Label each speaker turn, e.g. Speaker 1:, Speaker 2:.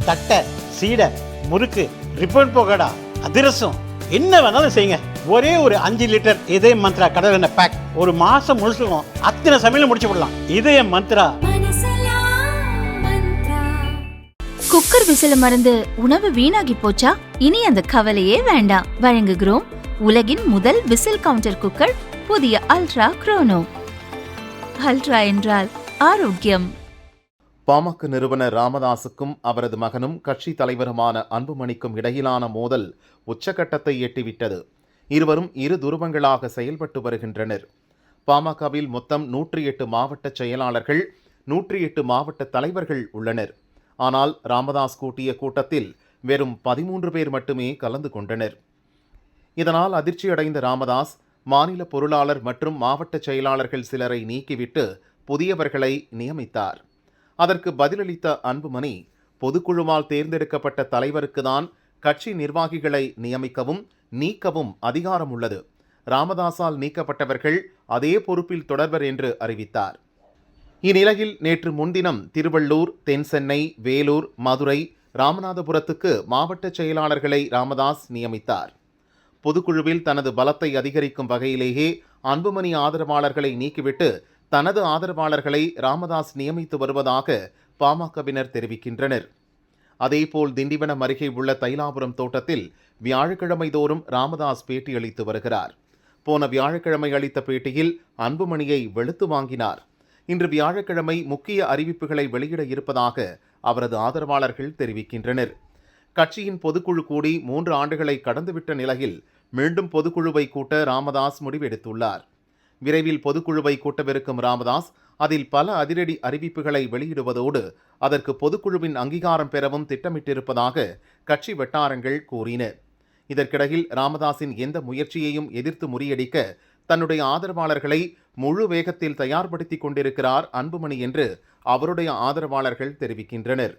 Speaker 1: தட்டை, சீடை, முறுக்கு, ரிப்பன் பக்கோடா, அதிரசம், என்ன வேணாலும் செய்யுங்க. ஒரே ஒரு 5 லிட்டர் இதய மந்த்ரா கடல் எண்ணெய் பேக் ஒரு மாசம் முழுசுக்கும் அத்தனை சமையலும் முடிச்சு விடலாம். இதய மந்த்ரா.
Speaker 2: குக்கர் விசில மறந்து உணவு வீணாகி போச்சா? இனி அந்த கவலையே வேண்டாம். வழங்குகிறோம் உலகின் முதல் விசில் கவுண்டர் குக்கர், புதிய அல்ட்ரா குரோனோ. அல்ட்ரா என்றால் ஆரோக்கியம்.
Speaker 3: பாமக நிறுவனர் ராமதாசுக்கும் அவரது மகனும் கட்சி தலைவருமான அன்புமணிக்கும் இடையிலான மோதல் உச்சகட்டத்தை எட்டிவிட்டது. இருவரும் இரு துருவங்களாக செயல்பட்டு வருகின்றனர். பாமகவில் மொத்தம் 108 மாவட்ட செயலாளர்கள், 108 மாவட்ட தலைவர்கள் உள்ளனர். ஆனால் ராமதாஸ் கூட்டிய கூட்டத்தில் வெறும் 13 பேர் மட்டுமே கலந்து கொண்டனர். இதனால் அதிர்ச்சியடைந்த ராமதாஸ் மாநில பொருளாளர் மற்றும் மாவட்ட செயலாளர்கள் சிலரை நீக்கிவிட்டு புதியவர்களை நியமித்தார். அதற்கு பதிலளித்த அன்புமணி, பொதுக்குழுவால் தேர்ந்தெடுக்கப்பட்ட தலைவருக்குதான் கட்சி நிர்வாகிகளை நியமிக்கவும் நீக்கவும் அதிகாரம் உள்ளது. ராமதாஸால் நீக்கப்பட்டவர்கள் அதே பொறுப்பில் தொடர்வர் என்று அறிவித்தார். இந்நிலையில் நேற்று முன்தினம் திருவள்ளூர், தென் சென்னை, வேலூர், மதுரை, ராமநாதபுரத்துக்கு மாவட்ட செயலாளர்களை ராமதாஸ் நியமித்தார். பொதுக்குழுவில் தனது பலத்தை அதிகரிக்கும் வகையிலேயே அன்புமணி ஆதரவாளர்களை நீக்கிவிட்டு தனது ஆதரவாளர்களை ராமதாஸ் நியமித்து வருவதாக பாமகவினர் தெரிவிக்கின்றனர். அதேபோல் திண்டிவனம் அருகே உள்ள தைலாபுரம் தோட்டத்தில் வியாழக்கிழமை தோறும் ராமதாஸ் பேட்டியளித்து வருகிறார். போன வியாழக்கிழமை அளித்த பேட்டியில் அன்புமணியை வெளுத்து வாங்கினார். இன்று வியாழக்கிழமை முக்கிய அறிவிப்புகளை வெளியிட இருப்பதாக அவரது ஆதரவாளர்கள் தெரிவிக்கின்றனர். கட்சியின் பொதுக்குழு கூடி 3 ஆண்டுகளை கடந்துவிட்ட நிலையில் மீண்டும் பொதுக்குழுவை கூட்ட ராமதாஸ் முடிவெடுத்துள்ளார். விரைவில் பொதுக்குழுவை கூட்டவிருக்கும் ராமதாஸ் அதில் பல அதிரடி அறிவிப்புகளை வெளியிடுவதோடு அதற்கு பொதுக்குழுவின் அங்கீகாரம் பெறவும் திட்டமிட்டிருப்பதாக கட்சி வட்டாரங்கள் கூறின. இதற்கிடையில் ராமதாஸின் எந்த முயற்சியையும் எதிர்த்து முறியடிக்க தன்னுடைய ஆதரவாளர்களை முழு வேகத்தில் தயார்படுத்திக் கொண்டிருக்கிறார் அன்புமணி என்று அவருடைய ஆதரவாளர்கள் தெரிவிக்கின்றனர்.